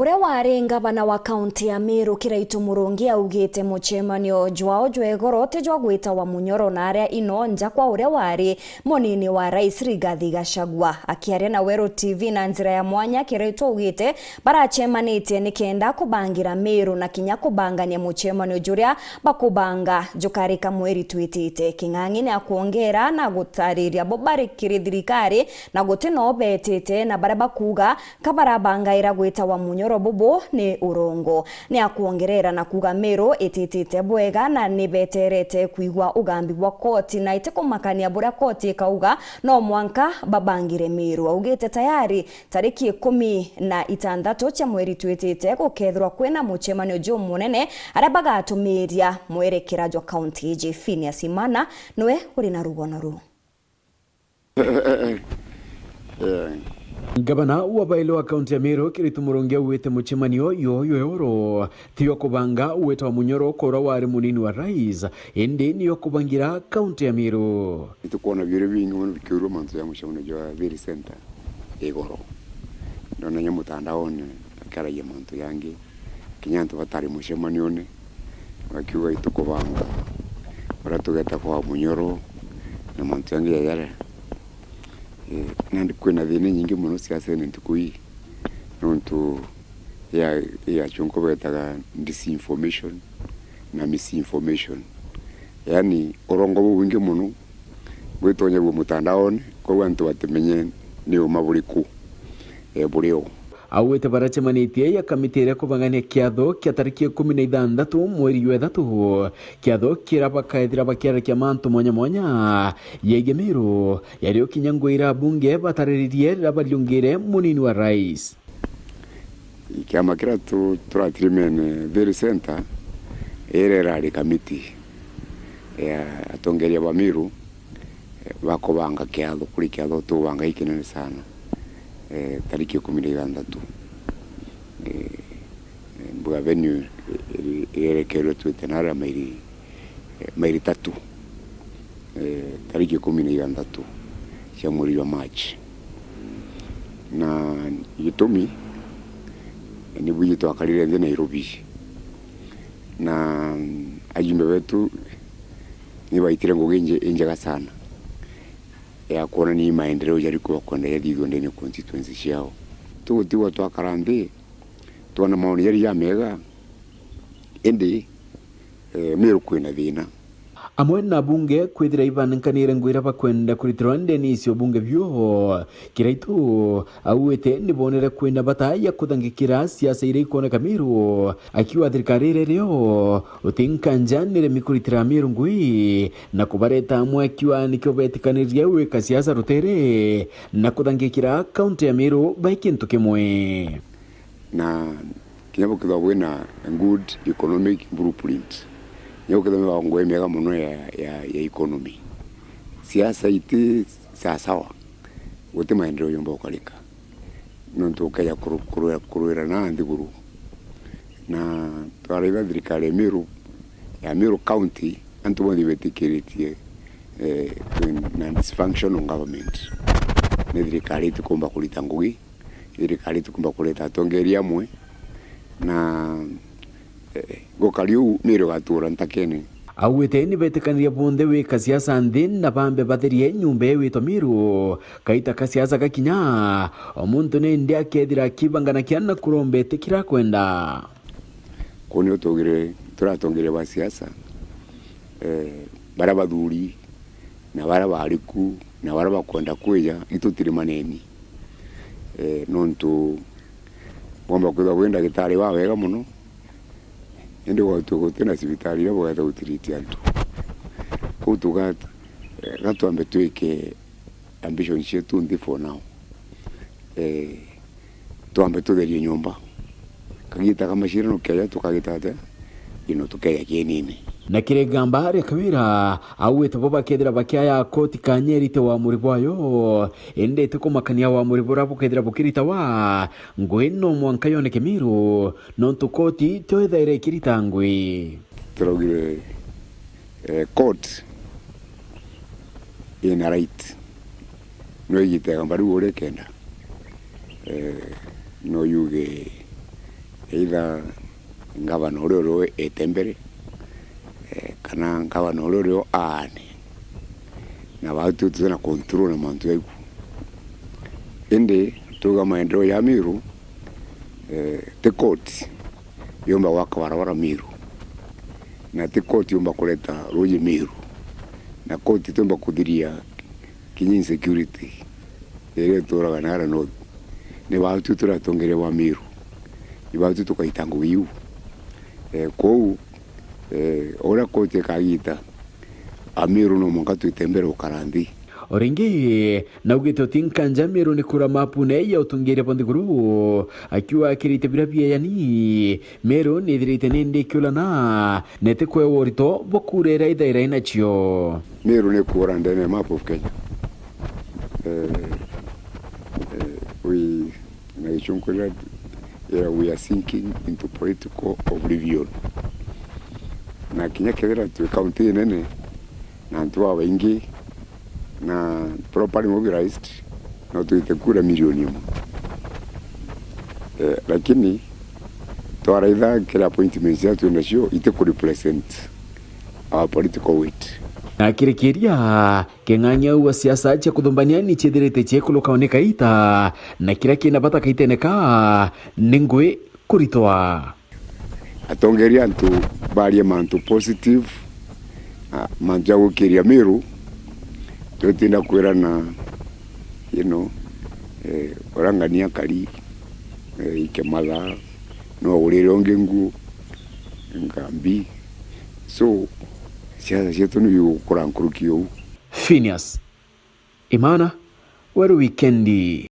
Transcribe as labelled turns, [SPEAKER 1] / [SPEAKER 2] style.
[SPEAKER 1] Uria wari ngavana wa kaunti ya Meru Kiraitu Murungi augite muchemanio jwao jwegorote jwa gwita wa Munyoro na aria inonja kwa uria wari munini wa rais Rigathi Gachagua. Akiaria na Wero TV na njira ya mwanya, Kiraitu augite barachemanitie nikenda kubangira Meru na kinya kubangania muchemanio juria bakubanga jukarika mweri twitite. King'ang'i ni akuongera na gutariria bobarikiri thirikari na gutino betete na bara bakuga kabarabangaira gwita wa Munyoro bobo ni urongo. Ni akuongerera na kuga Meru ititite bwega na nibeterete kuigwa ugambi wa koti na itikumakania buria koti kauga no mwanka babangire Meru. Augite tayari tariki 16 cha mweri twitite gukethirwa kwina muchemanio jumunene aria bagatumiria mwerekera jwa kaunti iji. Phineas Imana nwe uri na rugono ru.
[SPEAKER 2] Gavana wa bailo wa kaunti ya Meru Kiraitu Murungi uwete muchemanio yoyoro tiyo kubanga uweta wa Munyoro kora wari munini wa rais ende niyo kubangira kaunti ya Meru.
[SPEAKER 3] Itukuona vire vingi mwana vikiuru manzo ya muchemanio jwa Very Center egoro nona nya mutandaone kara ya manto yangi kinyanto batari muchemanio ne wakiwa itukubanga baratugeta kwa Munyoro na manto yangi ya yare nandi kwena thine nyingi muno siasa ni ntukui nontu ya chunko betaga disinformation na misinformation, yani orongo bwingi muno bwitonya bwo mutandaone ko bantu batumenye ni umaburiku bureo.
[SPEAKER 2] Awete barachemanitie ya kamiti iria kubangania kiatho kia tariki 16 mweri wa 3 kiatho kirabakaithira bakiarakia mantu mwanya yege Meru yario kinyangwira bunge batariririe rabaliungire munini wa rais.
[SPEAKER 3] Kiama kiratu turatrimene Very Center rari kamiti ya atongeria ba Meru bakobanga kiatho kuri kiatho tubanga ikinene sana tariki 16 mbwa venue erekero tutenara mairi 3 tariki 16 cha mwezi wa March na yitomi ni bujito akalire nje Nairobi na ajumbe wetu ni baitire ngogenje enjaga sana ya kuona ni maendeleo yariko kwenda yadhigo ndani constituency yao tutiwa twakarambe tuona maoni yari ya mega ende Meru kwina thina
[SPEAKER 2] amwe na bunge kwithira ivanankanire ngwira bakwenda kuritirwa ndeni icio bunge byo Kiraitu auwete nibonere kwina bataya kuthangikira siasa iria ikoneka Meru akiwa thirikari rero utinkanjanire mikuritira Meru ngui na kubareta amwe akiwa nikyo betikaniria weka siasa rutere na kuthangikira kaunti ya Meru baikintu kimwe
[SPEAKER 3] na kinyabo kidhabwe na good economic blueprint nyo kidhabwe ngwe mega muno ya economy siasa ite sawa wote maendeleo yomba ukalika nonto kaya kuruera na ndiguru na twariva thirikari Meru ya Meru county antu bondi betikiritie na dysfunctional government ne thirikari tukomba kulita ngui thirikari tukomba kuleta atongeria amwe na gokaliu Meru gatura ntakene
[SPEAKER 2] awete ni betekaniria bonde weka siasa ndin na bambe batherie nyumbe wito Meru kaita ka siasa gakinya omuntu ne ndia kethira kibangana kiana kurombete kira kwenda
[SPEAKER 3] kuni otogire turatongere ba siasa barabathuri na barabariku na barabakwenda kweja itutiri maneni nontu bomba kwenda wenda gitari wa wega muno ende watu na sibitari yabo gata utility antu kutugata gatwambe tweke ambition yetu ndi for now twambe tutherie nyumba kagita kama shirano kaya tukagitata ino tukaya kienini
[SPEAKER 2] na kiregamba ria kawira awete boba kedira bakiaya koti kanyerite wa muribwayo ende tukumakania wa muribura bukedira bukirita wa ngweno mwanka yoneke Meru nontu koti toethaire kirita ngwi
[SPEAKER 3] turogire court in right no yite gambaru ore kenda no yuge either ngavana urio etembere kana ngavana urio aane na watu tuna control na mantu yaiku ende tuga maendeleo ya Meru te court yomba waka warawara Meru na te court yomba kuleta roje Meru na court yomba kudiria kinyi insecurity ere tora ganara no ne watu turatongere wa Meru ni watu tukaitangu yu kou ora kote kagita Meru no mongatu itembere ukarandi
[SPEAKER 2] oringi na ugite utinkanja Meru ni kura mapune ya utungere pondiguru akiwa kirite birabia yani Meru ni dirite nende kulana nete kwe worito bokurera idaira inachio
[SPEAKER 3] Meru ni kura ndene map of Kenya we are sinking into political oblivion na kinya kedera tu county nene na ntua wengi na properly mobilized na tuitekura milioni lakini twaraitha kila appointments ya tuenda sio ite represent our political weight
[SPEAKER 2] na kirekeria keng'ang'a wa siasa cha kudhumbania ni chedherete chekolo kaoneka ita na kira kina bata kaiteneka ningwe kuritoa
[SPEAKER 3] atongeria ntu barie mantu positive manja gukiria Meru tutinda kwira na orangania kari ikematha no urire ongengu ngambi so siasa chetu ni gukura nkurukio
[SPEAKER 2] Phineas Imana weru wikendi.